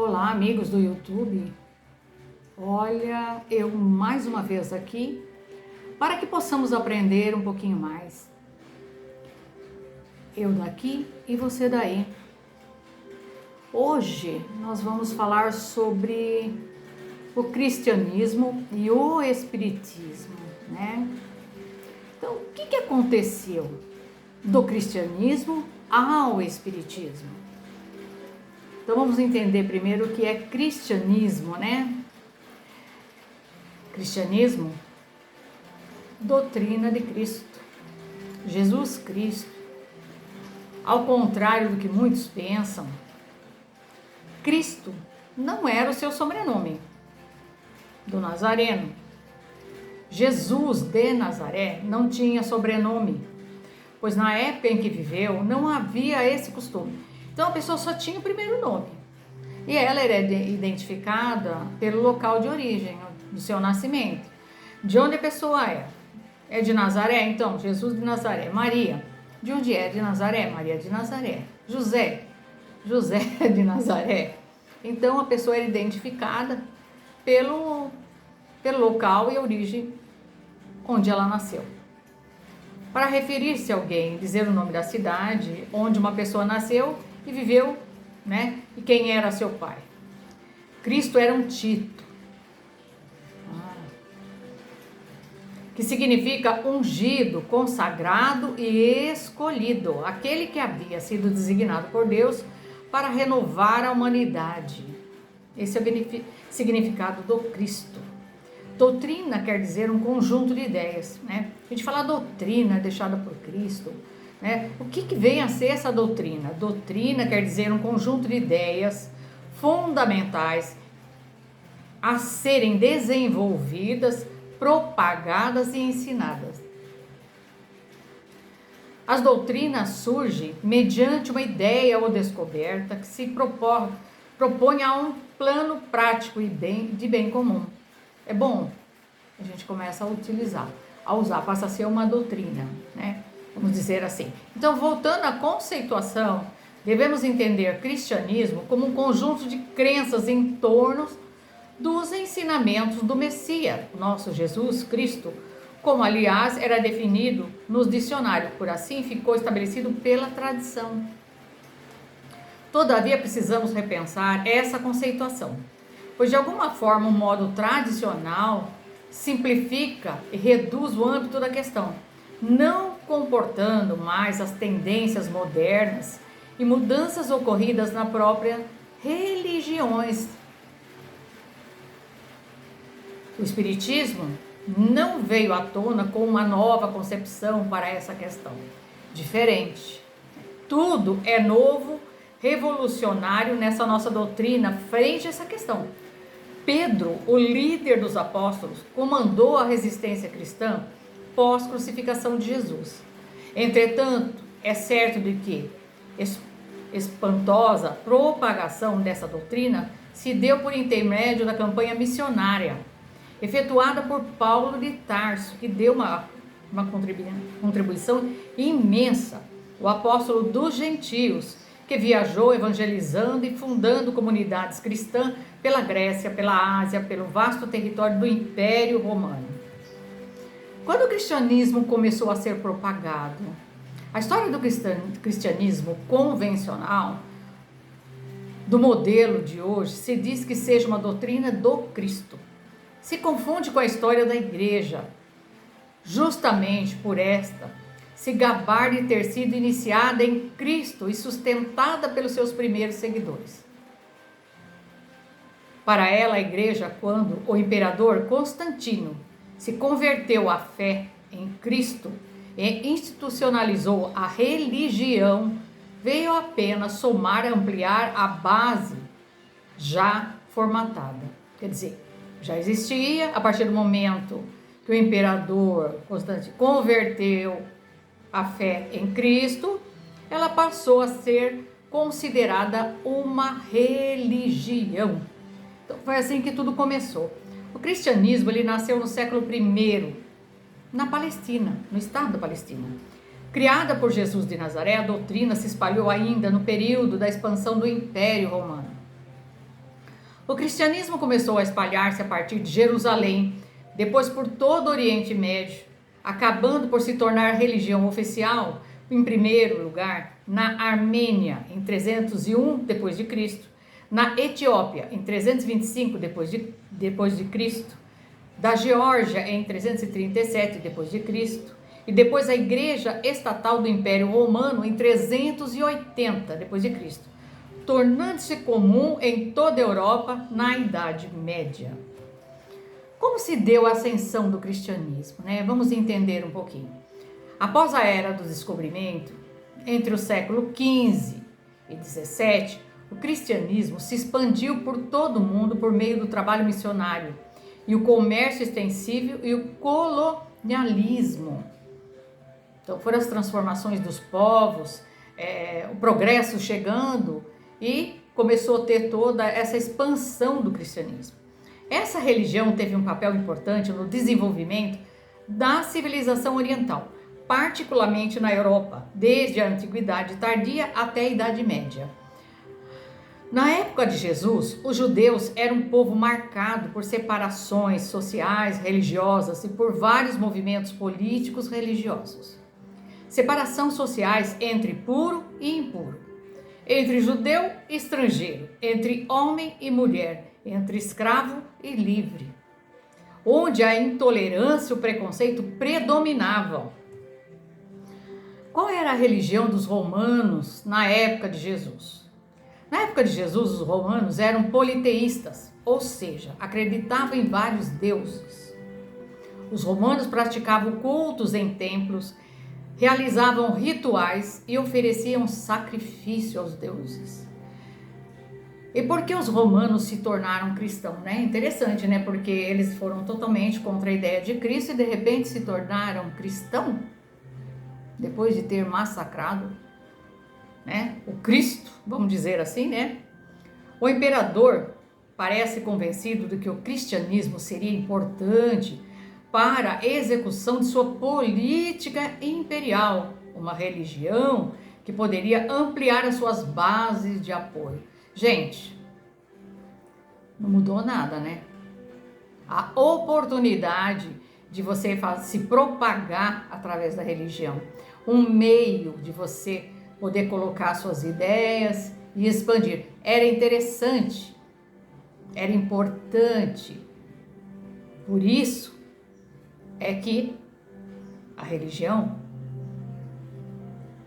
Olá, amigos do YouTube. Olha, eu mais uma vez aqui para que possamos aprender um pouquinho mais. Eu daqui e você daí. Hoje nós vamos falar sobre o cristianismo e o espiritismo, né? Então, o que aconteceu do cristianismo ao espiritismo? Então vamos entender primeiro o que é cristianismo, né? Cristianismo, doutrina de Cristo, Jesus Cristo. Ao contrário do que muitos pensam, Cristo não era o seu sobrenome, do Nazareno. Jesus de Nazaré não tinha sobrenome, pois na época em que viveu não havia esse costume. Então a pessoa só tinha o primeiro nome. E ela era identificada pelo local de origem, do seu nascimento. De onde a pessoa é? É de Nazaré? Então, Jesus de Nazaré. Maria, de onde é? De Nazaré? Maria de Nazaré. José de Nazaré. Então a pessoa era identificada pelo local e origem onde ela nasceu. Para referir-se a alguém, dizer o nome da cidade onde uma pessoa nasceu e viveu, né? E quem era seu pai. Cristo era um título, que significa ungido, consagrado e escolhido, aquele que havia sido designado por Deus para renovar a humanidade. Esse é o significado do Cristo. Doutrina quer dizer um conjunto de ideias, né? A gente fala doutrina deixada por Cristo, né? O que vem a ser essa doutrina? Doutrina quer dizer um conjunto de ideias fundamentais a serem desenvolvidas, propagadas e ensinadas. As doutrinas surgem mediante uma ideia ou descoberta que se propõe a um plano prático e de bem comum. É bom, a gente começa a usar, passa a ser uma doutrina, né? Vamos dizer assim. Então, voltando à conceituação, devemos entender cristianismo como um conjunto de crenças em torno dos ensinamentos do Messias, nosso Jesus Cristo, como aliás era definido nos dicionários, por assim ficou estabelecido pela tradição. Todavia, precisamos repensar essa conceituação, pois de alguma forma o modo tradicional simplifica e reduz o âmbito da questão, não comportando mais as tendências modernas e mudanças ocorridas na própria religiões. O Espiritismo não veio à tona com uma nova concepção para essa questão, diferente. Tudo é novo, revolucionário nessa nossa doutrina frente a essa questão. Pedro, o líder dos apóstolos, comandou a resistência cristã pós-crucificação de Jesus. Entretanto, é certo de que espantosa propagação dessa doutrina se deu por intermédio da campanha missionária, efetuada por Paulo de Tarso, que deu uma contribuição imensa. O apóstolo dos gentios, que viajou evangelizando e fundando comunidades cristãs pela Grécia, pela Ásia, pelo vasto território do Império Romano. Quando o cristianismo começou a ser propagado, a história do cristianismo convencional, do modelo de hoje, se diz que seja uma doutrina do Cristo. Se confunde com a história da igreja, justamente por esta se gabar de ter sido iniciada em Cristo e sustentada pelos seus primeiros seguidores. Para ela, a igreja, quando o imperador Constantino se converteu à fé em Cristo e institucionalizou a religião, veio apenas somar e ampliar a base já formatada. Quer dizer, já existia, a partir do momento que o imperador Constantino converteu a fé em Cristo, ela passou a ser considerada uma religião. Então foi assim que tudo começou. O cristianismo ele nasceu no século I, na Palestina, no estado da Palestina. Criada por Jesus de Nazaré, a doutrina se espalhou ainda no período da expansão do Império Romano. O cristianismo começou a espalhar-se a partir de Jerusalém, depois por todo o Oriente Médio, acabando por se tornar religião oficial, em primeiro lugar, na Armênia, em 301 d.C., na Etiópia, em 325 depois de Cristo, da Geórgia, em 337 d.C., e depois a Igreja Estatal do Império Romano, em 380 d.C., tornando-se comum em toda a Europa na Idade Média. Como se deu a ascensão do cristianismo, né? Vamos entender um pouquinho. Após a Era do Descobrimento, entre o século XV e XVII, o cristianismo se expandiu por todo o mundo por meio do trabalho missionário e o comércio extensível e o colonialismo. Então foram as transformações dos povos, o progresso chegando e começou a ter toda essa expansão do cristianismo. Essa religião teve um papel importante no desenvolvimento da civilização oriental, particularmente na Europa, desde a Antiguidade Tardia até a Idade Média. Na época de Jesus, os judeus eram um povo marcado por separações sociais, religiosas e por vários movimentos políticos religiosos. Separação sociais entre puro e impuro, entre judeu e estrangeiro, entre homem e mulher, entre escravo e livre, onde a intolerância e o preconceito predominavam. Qual era a religião dos romanos na época de Jesus? Na época de Jesus, os romanos eram politeístas, ou seja, acreditavam em vários deuses. Os romanos praticavam cultos em templos, realizavam rituais e ofereciam sacrifício aos deuses. E por que os romanos se tornaram cristãos, né? Interessante, né? Porque eles foram totalmente contra a ideia de Cristo e de repente se tornaram cristãos depois de ter massacrado, né, o Cristo, vamos dizer assim, né? O imperador parece convencido de que o cristianismo seria importante para a execução de sua política imperial, uma religião que poderia ampliar as suas bases de apoio. Gente, não mudou nada, né? A oportunidade de você se propagar através da religião, um meio de você poder colocar suas ideias e expandir. Era interessante, era importante. Por isso é que a religião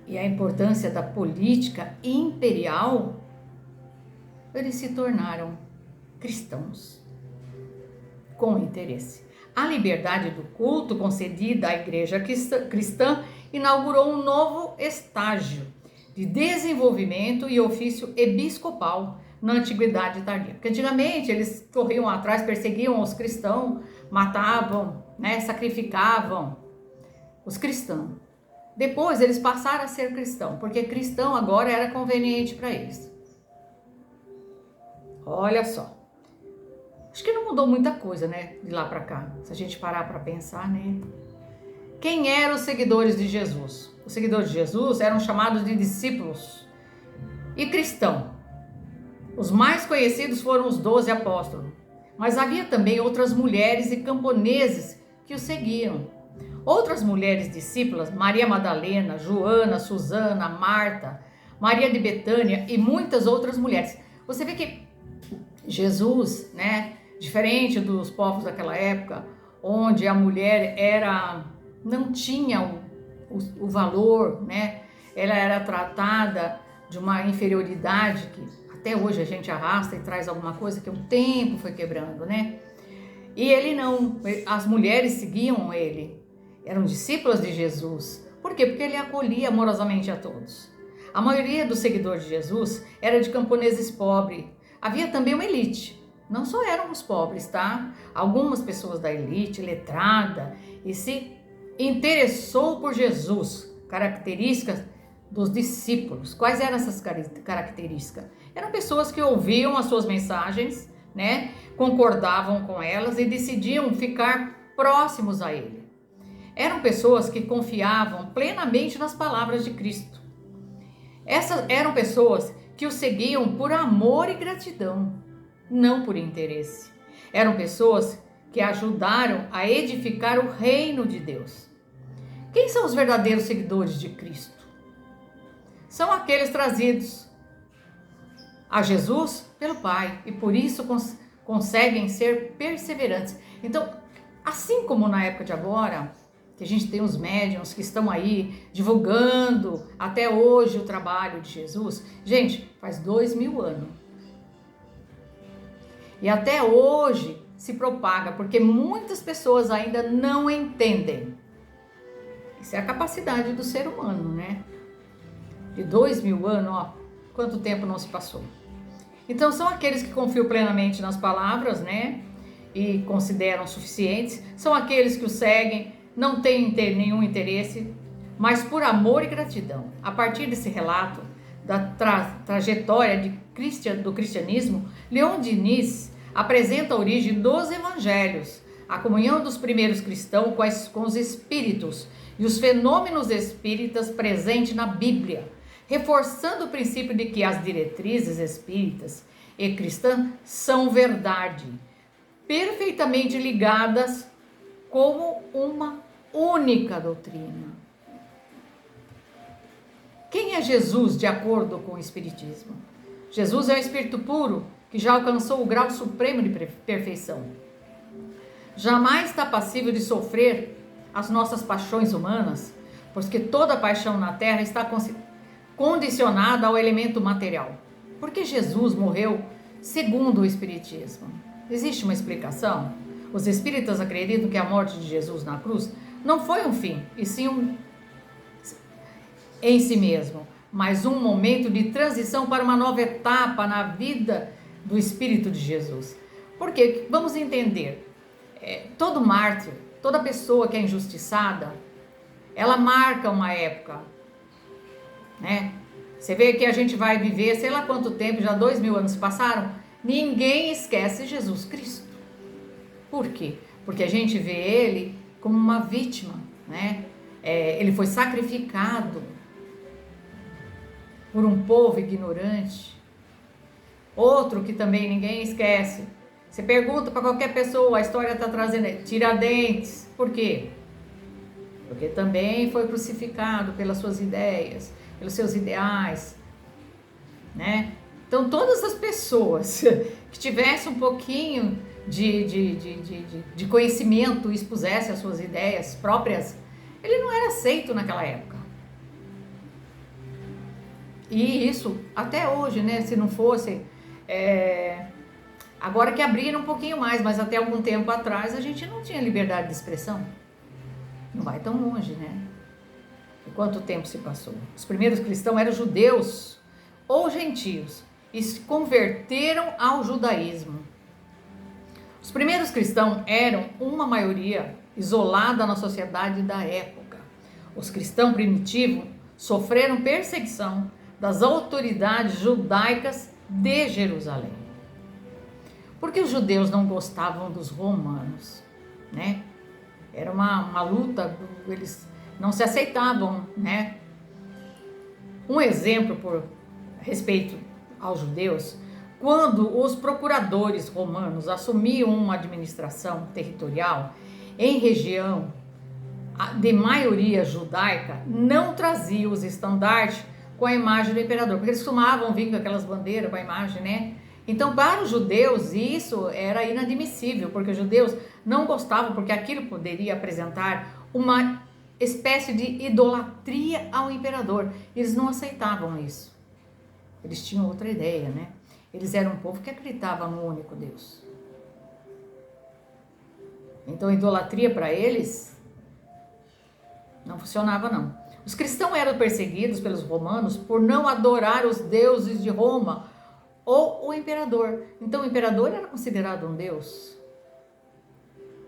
e a importância da política imperial, eles se tornaram cristãos com interesse. A liberdade do culto concedida à igreja cristã inaugurou um novo estágio de desenvolvimento e ofício episcopal na Antiguidade Tardia. Porque antigamente eles corriam atrás, perseguiam os cristãos, matavam, né, sacrificavam os cristãos. Depois eles passaram a ser cristãos, porque cristão agora era conveniente para eles. Olha só. Acho que não mudou muita coisa, né, de lá para cá, se a gente parar para pensar, né? Quem eram os seguidores de Jesus? Os seguidores de Jesus eram chamados de discípulos e cristãos. Os mais conhecidos foram os 12 apóstolos, mas havia também outras mulheres e camponeses que o seguiam. Outras mulheres discípulas, Maria Madalena, Joana, Susana, Marta, Maria de Betânia e muitas outras mulheres. Você vê que Jesus, né, diferente dos povos daquela época, onde a mulher não tinha o valor, né? Ela era tratada de uma inferioridade que até hoje a gente arrasta e traz alguma coisa que o tempo foi quebrando, né? E ele não, as mulheres seguiam ele, eram discípulas de Jesus. Por quê? Porque ele acolhia amorosamente a todos. A maioria dos seguidores de Jesus era de camponeses pobres. Havia também uma elite. Não só eram os pobres, tá? Algumas pessoas da elite, letrada, e se interessou por Jesus. Características dos discípulos. Quais eram essas características? Eram pessoas que ouviam as suas mensagens, né? Concordavam com elas e decidiam ficar próximos a ele. Eram pessoas que confiavam plenamente nas palavras de Cristo. Essas eram pessoas que o seguiam por amor e gratidão. não por interesse. Eram pessoas que ajudaram a edificar o reino de Deus. Quem são os verdadeiros seguidores de Cristo? São aqueles trazidos a Jesus pelo Pai e por isso conseguem ser perseverantes. Então, assim como na época de agora, que a gente tem os médiuns que estão aí divulgando até hoje o trabalho de Jesus, gente, faz 2000 anos. E até hoje se propaga, porque muitas pessoas ainda não entendem. Isso é a capacidade do ser humano, né? De 2000 anos, ó, quanto tempo não se passou. Então são aqueles que confiam plenamente nas palavras, né? E consideram suficientes. São aqueles que o seguem, não têm nenhum interesse, mas por amor e gratidão. A partir desse relato da trajetória do cristianismo, Leon Denis apresenta a origem dos evangelhos, a comunhão dos primeiros cristãos com os espíritos e os fenômenos espíritas presentes na Bíblia, reforçando o princípio de que as diretrizes espíritas e cristãs são verdade, perfeitamente ligadas como uma única doutrina. Quem é Jesus de acordo com o Espiritismo? Jesus é o Espírito puro que já alcançou o grau supremo de perfeição. Jamais está passível de sofrer as nossas paixões humanas, porque toda paixão na terra está condicionada ao elemento material. Por que Jesus morreu segundo o Espiritismo? Existe uma explicação? Os espíritas acreditam que a morte de Jesus na cruz não foi um fim, e sim em si mesmo, mas um momento de transição para uma nova etapa na vida do Espírito de Jesus. Porque, vamos entender, todo mártir, toda pessoa que é injustiçada, ela marca uma época, né? Você vê que a gente vai viver, sei lá quanto tempo, já 2000 anos passaram, ninguém esquece Jesus Cristo. Por quê? Porque a gente vê ele como uma vítima, né? Ele foi sacrificado por um povo ignorante. Outro que também ninguém esquece. Você pergunta para qualquer pessoa, a história está trazendo Tiradentes. Por quê? Porque também foi crucificado pelas suas ideias, pelos seus ideais, né? Então todas as pessoas que tivessem um pouquinho de conhecimento e expusessem as suas ideias próprias, ele não era aceito naquela época. E isso até hoje, né? Se não fosse... agora que abriram um pouquinho mais, mas até algum tempo atrás a gente não tinha liberdade de expressão. Não vai tão longe, né? E quanto tempo se passou? Os primeiros cristãos eram judeus ou gentios e se converteram ao judaísmo. Os primeiros cristãos eram uma maioria isolada na sociedade da época. Os cristãos primitivos sofreram perseguição das autoridades judaicas de Jerusalém. Porque os judeus não gostavam dos romanos, né? Era uma luta, eles não se aceitavam, né? Um exemplo por respeito aos judeus, quando os procuradores romanos assumiam uma administração territorial em região de maioria judaica, não traziam os estandartes com a imagem do imperador, porque eles costumavam vir com aquelas bandeiras com a imagem, né? Então, para os judeus, isso era inadmissível, porque os judeus não gostavam, porque aquilo poderia apresentar uma espécie de idolatria ao imperador. Eles não aceitavam isso. Eles tinham outra ideia, né? Eles eram um povo que acreditava no único Deus. Então, a idolatria para eles não funcionava, não. Os cristãos eram perseguidos pelos romanos por não adorar os deuses de Roma ou o imperador. Então o imperador era considerado um deus.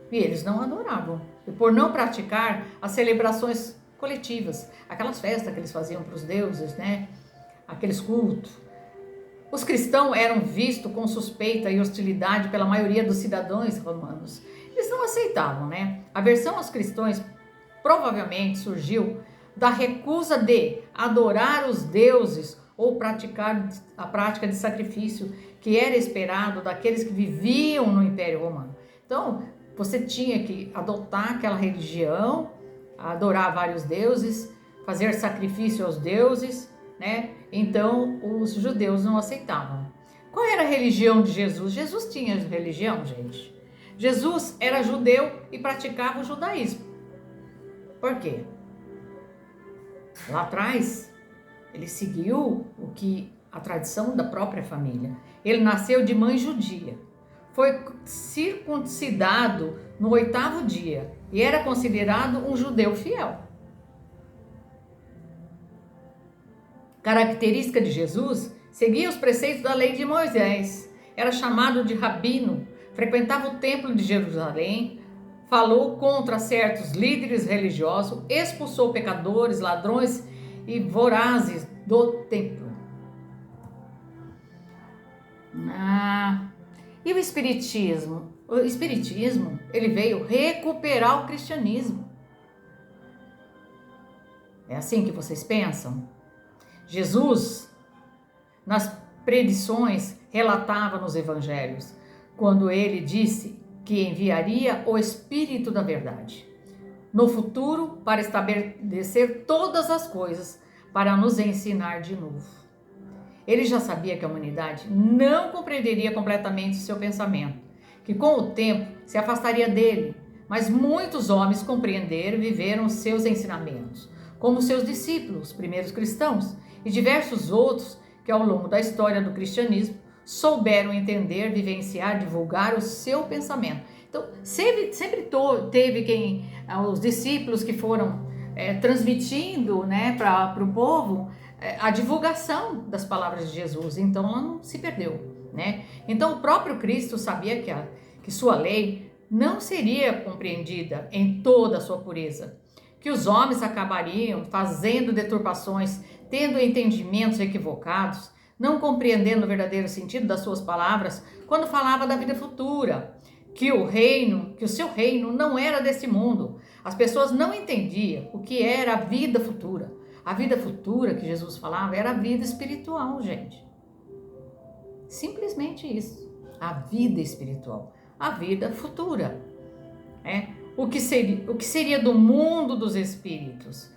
E eles não adoravam. E por não praticar as celebrações coletivas, aquelas festas que eles faziam para os deuses, né? Aqueles cultos. Os cristãos eram vistos com suspeita e hostilidade pela maioria dos cidadãos romanos. Eles não aceitavam, né? A aversão aos cristãos provavelmente surgiu da recusa de adorar os deuses ou praticar a prática de sacrifício que era esperado daqueles que viviam no Império Romano. Então, você tinha que adotar aquela religião, adorar vários deuses, fazer sacrifício aos deuses, né? Então, os judeus não aceitavam. Qual era a religião de Jesus? Jesus tinha religião, gente. Jesus era judeu e praticava o judaísmo. Por quê? Lá atrás, ele seguiu a tradição da própria família. Ele nasceu de mãe judia. Foi circuncidado no 8º dia e era considerado um judeu fiel. Característica de Jesus, seguia os preceitos da lei de Moisés. Era chamado de rabino, frequentava o templo de Jerusalém, falou contra certos líderes religiosos, expulsou pecadores, ladrões e vorazes do templo. E o Espiritismo? O Espiritismo, ele veio recuperar o cristianismo. É assim que vocês pensam? Jesus, nas predições, relatava nos evangelhos, quando ele disse que enviaria o Espírito da Verdade no futuro para estabelecer todas as coisas, para nos ensinar de novo. Ele já sabia que a humanidade não compreenderia completamente o seu pensamento, que com o tempo se afastaria dele, mas muitos homens compreenderam e viveram seus ensinamentos, como seus discípulos, os primeiros cristãos, e diversos outros que ao longo da história do cristianismo souberam entender, vivenciar, divulgar o seu pensamento. Então, sempre teve os discípulos que foram transmitindo, né, para o povo a divulgação das palavras de Jesus. Então, ela não se perdeu, né? Então, o próprio Cristo sabia que sua lei não seria compreendida em toda a sua pureza, que os homens acabariam fazendo deturpações, tendo entendimentos equivocados, não compreendendo o verdadeiro sentido das suas palavras, quando falava da vida futura, que o seu reino não era desse mundo. As pessoas não entendiam o que era a vida futura. A vida futura que Jesus falava era a vida espiritual, gente. Simplesmente isso. A vida espiritual, a vida futura. O que seria do mundo dos espíritos?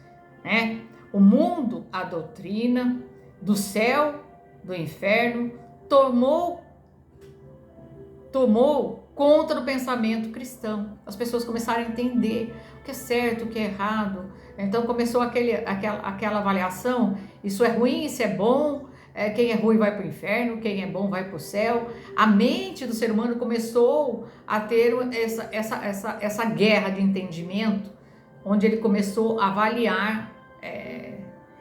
O mundo, a doutrina do céu, do inferno, tomou conta do pensamento cristão. As pessoas começaram a entender o que é certo, o que é errado. Então começou aquela avaliação, isso é ruim, isso é bom, quem é ruim vai para o inferno, quem é bom vai para o céu. A mente do ser humano começou a ter essa guerra de entendimento, onde ele começou a avaliar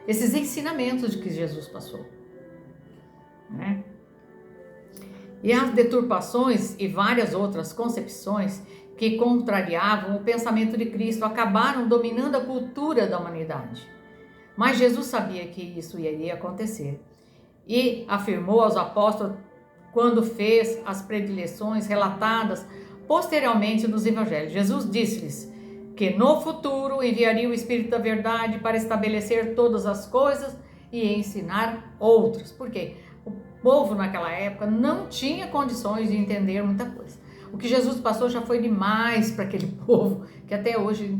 esses ensinamentos de que Jesus passou, né? E as deturpações e várias outras concepções que contrariavam o pensamento de Cristo acabaram dominando a cultura da humanidade. Mas Jesus sabia que isso iria acontecer e afirmou aos apóstolos quando fez as predileções relatadas posteriormente nos evangelhos. Jesus disse-lhes que no futuro enviaria o Espírito da Verdade para estabelecer todas as coisas e ensinar outros. Por quê? O povo naquela época não tinha condições de entender muita coisa. O que Jesus passou já foi demais para aquele povo, que até hoje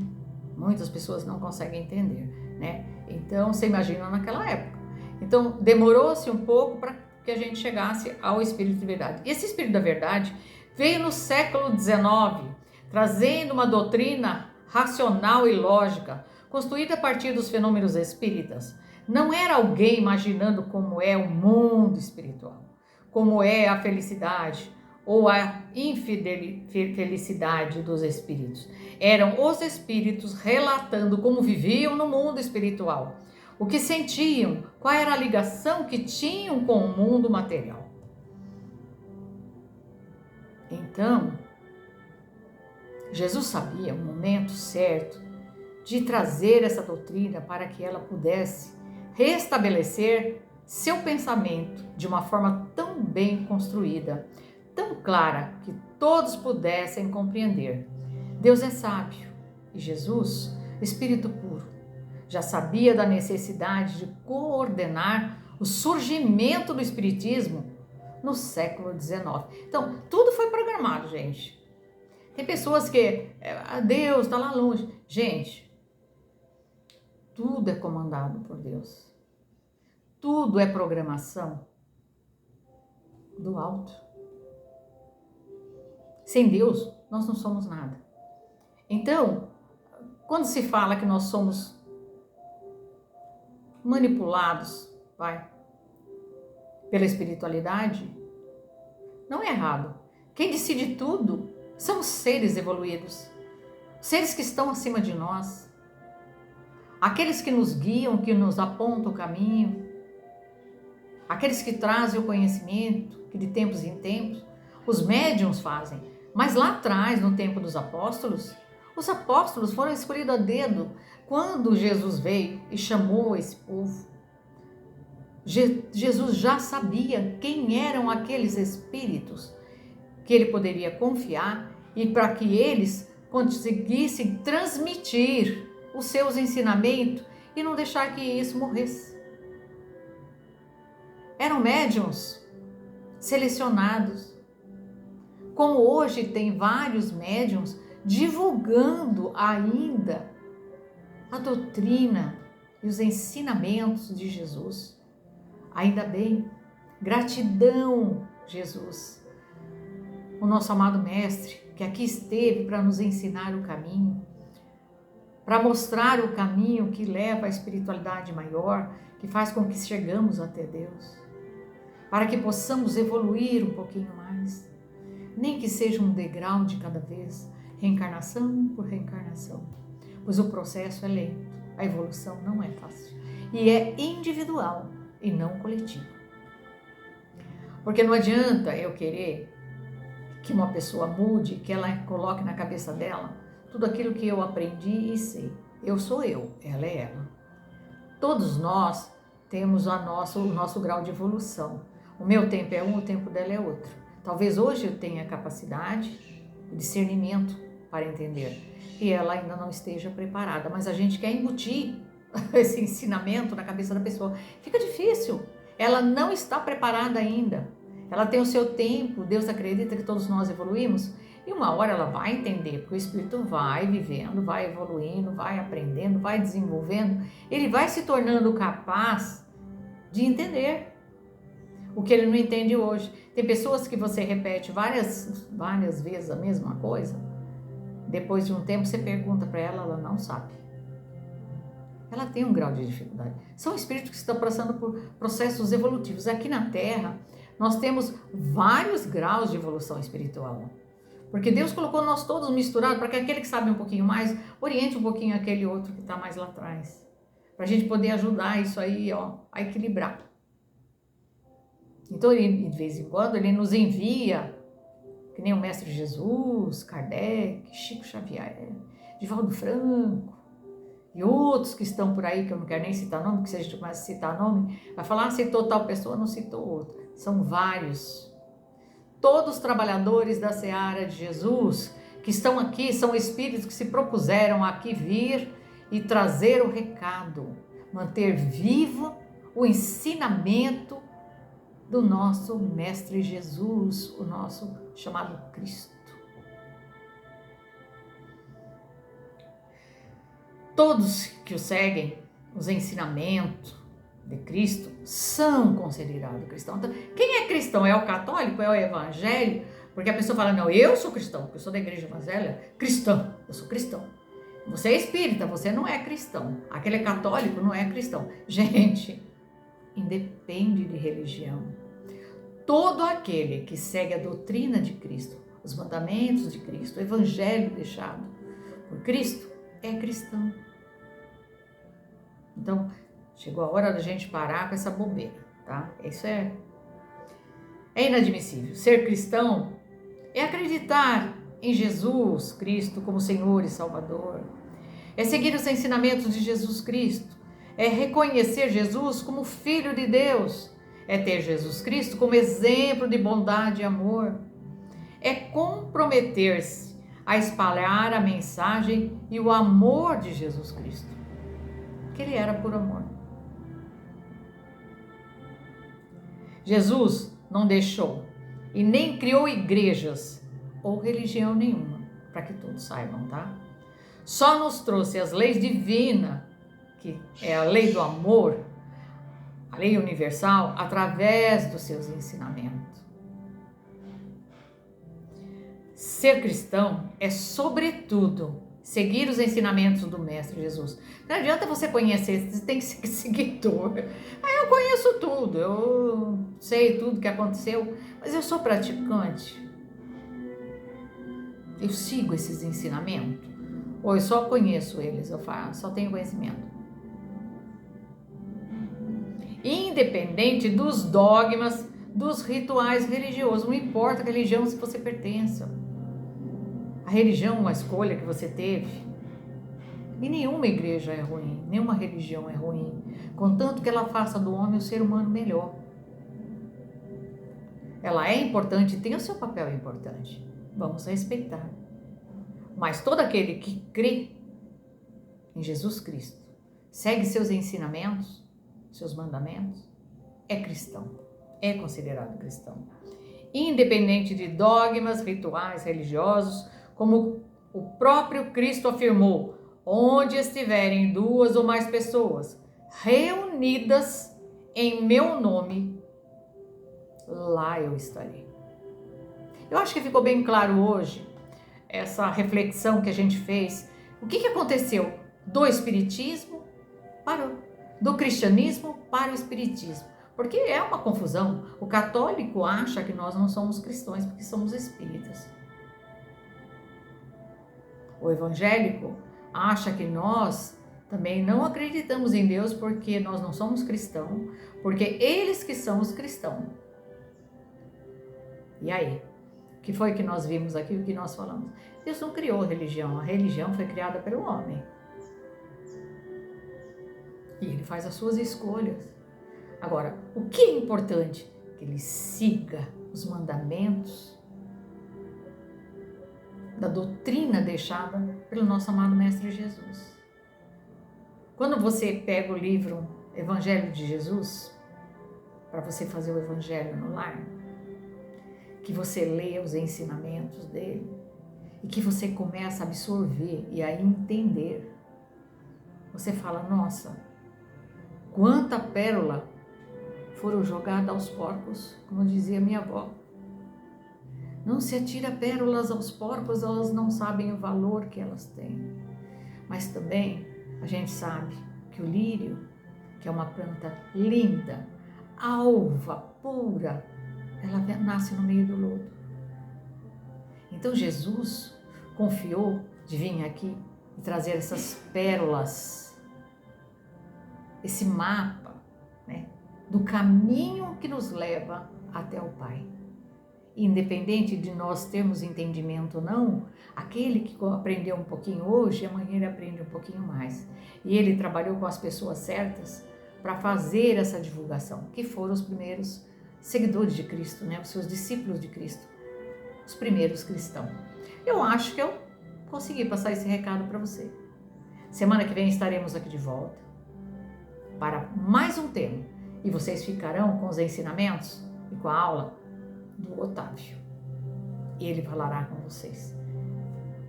muitas pessoas não conseguem entender, né? Então, você imagina naquela época. Então, demorou-se um pouco para que a gente chegasse ao Espírito de Verdade. E esse Espírito da Verdade veio no século XIX, trazendo uma doutrina racional e lógica, construída a partir dos fenômenos espíritas. Não era alguém imaginando como é o mundo espiritual, como é a felicidade ou a infelicidade dos espíritos. Eram os espíritos relatando como viviam no mundo espiritual, o que sentiam, qual era a ligação que tinham com o mundo material. Então, Jesus sabia o momento certo de trazer essa doutrina para que ela pudesse restabelecer seu pensamento de uma forma tão bem construída, tão clara, que todos pudessem compreender. Deus é sábio e Jesus, Espírito puro, já sabia da necessidade de coordenar o surgimento do espiritismo no século XIX. Então, tudo foi programado, gente. Tem pessoas que, Deus está lá longe. Gente, tudo é comandado por Deus. Tudo é programação do alto. Sem Deus, nós não somos nada. Então, quando se fala que nós somos manipulados, pela espiritualidade, não é errado. Quem decide tudo são os seres evoluídos, seres que estão acima de nós, aqueles que nos guiam, que nos apontam o caminho, aqueles que trazem o conhecimento, que de tempos em tempos, os médiuns fazem. Mas lá atrás, no tempo dos apóstolos, os apóstolos foram escolhidos a dedo. Quando Jesus veio e chamou esse povo, Jesus já sabia quem eram aqueles espíritos que ele poderia confiar e para que eles conseguissem transmitir os seus ensinamentos e não deixar que isso morresse. Eram médiuns selecionados. Como hoje tem vários médiuns divulgando ainda a doutrina e os ensinamentos de Jesus. Ainda bem, gratidão, Jesus, o nosso amado Mestre, que aqui esteve para nos ensinar o caminho, para mostrar o caminho que leva à espiritualidade maior, que faz com que chegamos até Deus, para que possamos evoluir um pouquinho mais, nem que seja um degrau de cada vez, reencarnação por reencarnação, pois o processo é lento, a evolução não é fácil e é individual e não coletivo. Porque não adianta eu querer que uma pessoa mude, que ela coloque na cabeça dela tudo aquilo que eu aprendi e sei. Eu sou eu, ela é ela. Todos nós temos o nosso grau de evolução. O meu tempo é um, o tempo dela é outro. Talvez hoje eu tenha capacidade, discernimento para entender, e ela ainda não esteja preparada, mas a gente quer embutir esse ensinamento na cabeça da pessoa. Fica difícil, ela não está preparada ainda, ela tem o seu tempo. Deus acredita que todos nós evoluímos e uma hora ela vai entender, porque o espírito vai vivendo, vai evoluindo, vai aprendendo, vai desenvolvendo, ele vai se tornando capaz de entender o que ele não entende hoje. Tem pessoas que você repete várias vezes a mesma coisa, depois de um tempo você pergunta para ela, ela não sabe. Ela tem um grau de dificuldade. São espíritos que estão passando por processos evolutivos. Aqui na Terra, nós temos vários graus de evolução espiritual. Porque Deus colocou nós todos misturados para que aquele que sabe um pouquinho mais, oriente um pouquinho aquele outro que está mais lá atrás. Para a gente poder ajudar isso aí, a equilibrar. Então, ele, de vez em quando, ele nos envia, que nem o Mestre Jesus, Kardec, Chico Xavier, Divaldo Franco, e outros que estão por aí, que eu não quero nem citar nome, porque se a gente começa a citar nome, vai falar, citou tal pessoa, não citou outra. São vários. Todos os trabalhadores da seara de Jesus que estão aqui são espíritos que se propuseram aqui vir e trazer o recado, manter vivo o ensinamento do nosso Mestre Jesus, o nosso chamado Cristo. Todos que o seguem, os ensinamentos de Cristo, são considerados cristãos. Então, quem é cristão? É o católico? É o evangélico? Porque a pessoa fala, não, eu sou cristão, porque eu sou da igreja evangélica, cristão, eu sou cristão. Você é espírita, você não é cristão. Aquele católico não é cristão. Gente, independe de religião. Todo aquele que segue a doutrina de Cristo, os mandamentos de Cristo, o evangelho deixado por Cristo, é cristão. Então, chegou a hora da gente parar com essa bobeira, tá? Isso é inadmissível. Ser cristão é acreditar em Jesus Cristo como Senhor e Salvador. É seguir os ensinamentos de Jesus Cristo. É reconhecer Jesus como Filho de Deus. É ter Jesus Cristo como exemplo de bondade e amor. É comprometer-se a espalhar a mensagem e o amor de Jesus Cristo. Que ele era por amor. Jesus não deixou e nem criou igrejas ou religião nenhuma, para que todos saibam, tá? Só nos trouxe as leis divinas, que é a lei do amor, a lei universal, através dos seus ensinamentos. Ser cristão é, sobretudo, seguir os ensinamentos do Mestre Jesus. Não adianta você conhecer, você tem que ser seguidor. Eu conheço tudo, eu sei tudo que aconteceu, mas eu sou praticante. Eu sigo esses ensinamentos? Ou eu só conheço eles, só tenho conhecimento? Independente dos dogmas, dos rituais religiosos, não importa a religião se você pertença. A religião, a escolha que você teve. E nenhuma igreja é ruim, nenhuma religião é ruim, contanto que ela faça do homem o ser humano melhor. Ela é importante, tem o seu papel importante. Vamos respeitar. Mas todo aquele que crê em Jesus Cristo, segue seus ensinamentos, seus mandamentos, é cristão, é considerado cristão. Independente de dogmas, rituais religiosos, como o próprio Cristo afirmou, onde estiverem 2 ou mais pessoas reunidas em meu nome, lá eu estarei. Eu acho que ficou bem claro hoje essa reflexão que a gente fez. O que aconteceu do espiritismo do cristianismo para o espiritismo? Porque é uma confusão. O católico acha que nós não somos cristãos porque somos espíritas. O evangélico acha que nós também não acreditamos em Deus porque nós não somos cristãos, porque eles que são os cristãos. E aí? O que foi que nós vimos aqui, o que nós falamos? Deus não criou religião, a religião foi criada pelo homem. E ele faz as suas escolhas. Agora, o que é importante? Que ele siga os mandamentos da doutrina deixada pelo nosso amado Mestre Jesus. Quando você pega o livro Evangelho de Jesus, para você fazer o Evangelho no lar, que você lê os ensinamentos dele e que você começa a absorver e a entender, você fala, nossa, quanta pérola foram jogadas aos porcos, como dizia minha avó. Não se atira pérolas aos porcos, elas não sabem o valor que elas têm. Mas também a gente sabe que o lírio, que é uma planta linda, alva, pura, ela nasce no meio do lodo. Então Jesus confiou de vir aqui e trazer essas pérolas, esse mapa, né, do caminho que nos leva até o Pai. Independente de nós termos entendimento ou não, aquele que aprendeu um pouquinho hoje, amanhã ele aprende um pouquinho mais. E ele trabalhou com as pessoas certas para fazer essa divulgação, que foram os primeiros seguidores de Cristo, né? Os seus discípulos de Cristo, os primeiros cristãos. Eu acho que eu consegui passar esse recado para você. Semana que vem estaremos aqui de volta para mais um tema. E vocês ficarão com os ensinamentos e com a aula do Otávio. E ele falará com vocês.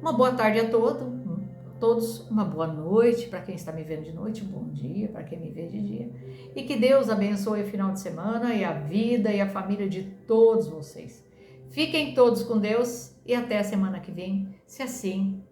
Uma boa tarde a todos, uma boa noite para quem está me vendo de noite, um bom dia para quem me vê de dia. E que Deus abençoe o final de semana e a vida e a família de todos vocês. Fiquem todos com Deus e até a semana que vem, se assim